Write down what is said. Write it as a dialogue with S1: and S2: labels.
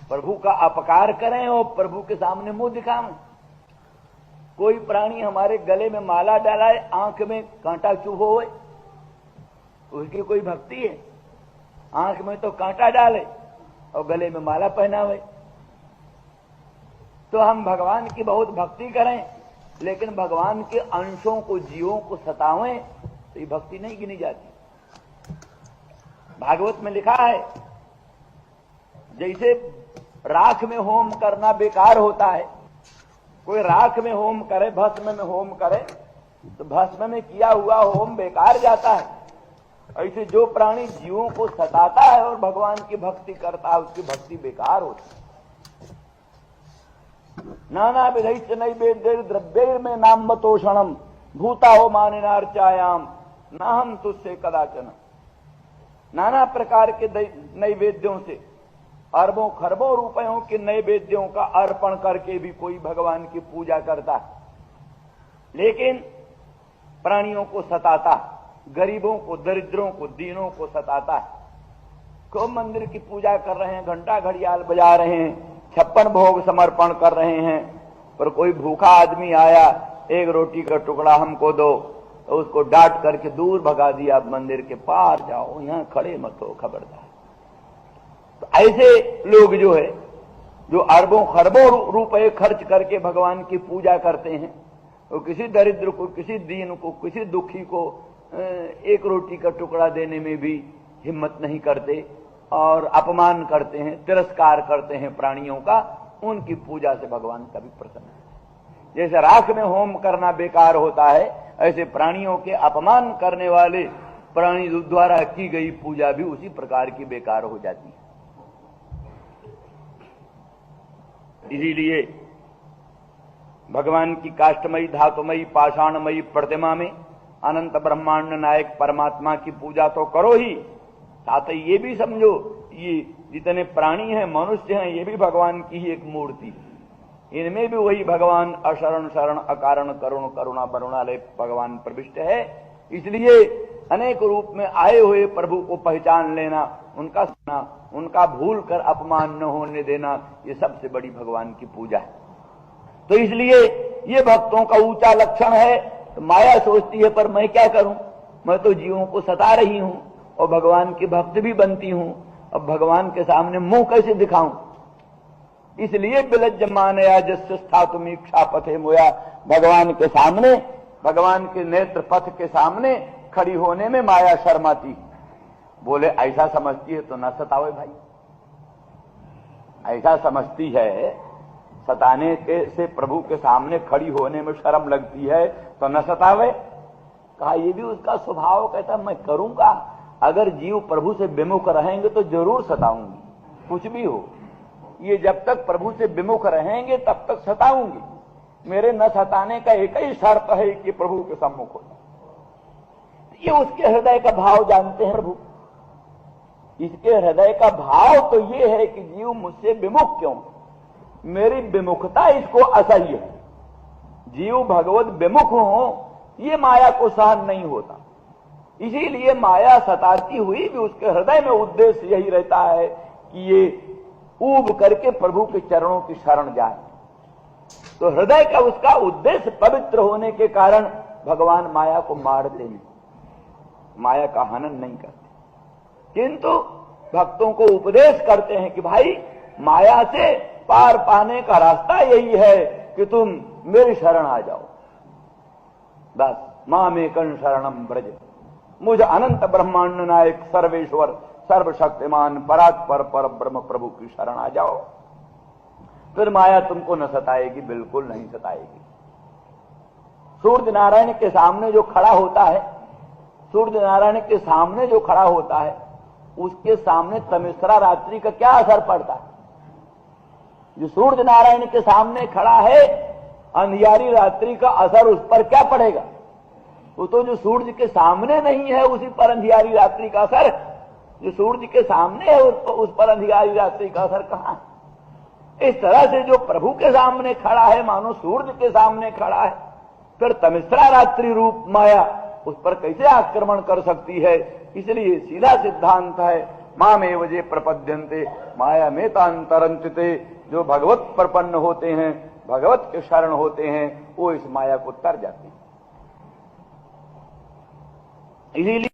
S1: प्रभु का अपकार करें और प्रभु के सामने मुंह दिखाएं। कोई प्राणी हमारे गले में माला डालाए, आंख में कांटा चुभो होए, उसकी कोई भक्ति है? आंख में तो कांटा डाले और गले में माला पहनावे। तो हम भगवान की बहुत भक्ति करें, लेकिन भगवान के अंशों को, जीवों को सतावें, तो ये भक्ति नहीं गिनी जाती। भागवत में लिखा है, जैसे राख में होम करना बेकार होता है, कोई राख में होम करे, भस्म में होम करे, तो भस्म में किया हुआ होम बेकार जाता है। ऐसे जो प्राणी जीवों को सताता है और भगवान की भक्ति करता है, उसकी भक्ति बेकार होती है। नाना विधैश्च नैवेद्य द्रव्य में नाम मतोषणम भूता हो मानिनार्चायाम ना हम तुझसे कदाचन। नाना प्रकार के नैवेद्यों से, अरबों खरबों रुपयों के नैवेद्यों का अर्पण करके भी कोई भगवान की पूजा करता है, लेकिन प्राणियों को सताता, गरीबों को, दरिद्रों को, दीनों को सताता है। को मंदिर की पूजा कर रहे हैं, घंटा घड़ियाल बजा रहे हैं, 56 भोग समर्पण कर रहे हैं, पर कोई भूखा आदमी आया, एक रोटी का टुकड़ा हमको दो, तो उसको डांट करके दूर भगा दिया, मंदिर के पार जाओ, यहां खड़े मत हो, खबरदार। तो ऐसे लोग जो है, जो अरबों खरबों रुपए खर्च करके भगवान की पूजा करते हैं, तो किसी दरिद्र को, किसी दीन को, किसी दुखी को एक रोटी का टुकड़ा देने में भी हिम्मत नहीं करते और अपमान करते हैं, तिरस्कार करते हैं प्राणियों का। उनकी पूजा से भगवान कभी प्रसन्न नहीं। जैसे राख में होम करना बेकार होता है, ऐसे प्राणियों के अपमान करने वाले प्राणी द्वारा की गई पूजा भी उसी प्रकार की बेकार हो जाती है। इसीलिए भगवान की काष्ठमयी, धातुमयी, पाषाणमयी प्रतिमा में अनंत ब्रह्मांड नायक परमात्मा की पूजा तो करो ही, साथ ही ये भी समझो, ये जितने प्राणी हैं, मनुष्य हैं, ये भी भगवान की ही एक मूर्ति, इनमें भी वही भगवान अशरण शरण अकारण करुण करुणा वरुणालय भगवान प्रविष्ट है। इसलिए अनेक रूप में आए हुए प्रभु को पहचान लेना, उनका सुनना, उनका भूल कर अपमान न होने देना, ये सबसे बड़ी भगवान की पूजा है। तो इसलिए ये भक्तों का ऊंचा लक्षण है। तो माया सोचती है, पर मैं क्या करूं, मैं तो जीवों को सता रही हूं और भगवान की भक्त भी बनती हूं, अब भगवान के सामने मुंह कैसे दिखाऊं। इसलिए बिलज्जमानया जस्य स्थातुम इच्छा पथे मोया, भगवान के सामने, भगवान के नेत्र पथ के सामने खड़ी होने में माया शर्माती। बोले ऐसा समझती है तो न सतावे भाई, ऐसा समझती है, सताने के से प्रभु के सामने खड़ी होने में शर्म लगती है तो न सतावे। कहा ये भी उसका स्वभाव, कहता मैं करूंगा, अगर जीव प्रभु से विमुख रहेंगे तो जरूर सताऊंगी, कुछ भी हो, ये जब तक प्रभु से विमुख रहेंगे तब तक सताऊंगी। मेरे न सताने का एक ही शर्त है कि प्रभु के सम्मुख हो। ये उसके हृदय का भाव जानते हैं प्रभु। इसके हृदय का भाव तो ये है कि जीव मुझसे विमुख क्यों, मेरी विमुखता इसको असह्य है। जीव भगवत विमुख हो, ये माया को सहन नहीं होता। इसीलिए माया सताती हुई भी उसके हृदय में उद्देश्य यही रहता है कि ये ऊब करके प्रभु के चरणों की शरण जाए। तो हृदय का उसका उद्देश्य पवित्र होने के कारण भगवान माया को मारते नहीं, माया का हनन नहीं करते, किंतु भक्तों को उपदेश करते हैं कि भाई माया से पार पाने का रास्ता यही है कि तुम मेरी शरण आ जाओ, बस मामेकं शरणं व्रज, मुझ अनंत ब्रह्मांड नायक सर्वेश्वर सर्वशक्तिमान परात्पर पर ब्रह्म प्रभु की शरण आ जाओ, फिर माया तुमको न सताएगी, बिल्कुल नहीं सताएगी। सूर्य नारायण के सामने जो खड़ा होता है, सूर्य नारायण के सामने जो खड़ा होता है, उसके सामने तमिश्रा रात्रि का क्या असर पड़ता है। जो सूर्य नारायण के सामने खड़ा है, अंधियारी रात्रि का असर उस पर क्या पड़ेगा। वो तो जो सूर्य के सामने नहीं है उसी पर अंधियारी रात्रि का असर, जो सूर्य के सामने है उस पर अंधियारी रात्रि का असर कहां है। इस तरह से जो प्रभु के सामने खड़ा है, मानो सूर्य के सामने खड़ा है, फिर तमिश्रा रात्रि रूप माया उस पर कैसे आक्रमण कर सकती है। इसलिए सीधा सिद्धांत है, मामेव जे प्रपद्यन्ते माया में तांतरंचिते। जो भगवत प्रपन्न होते हैं, भगवत के शरण होते हैं, वो इस माया को तर जाते हैं। इसीलिए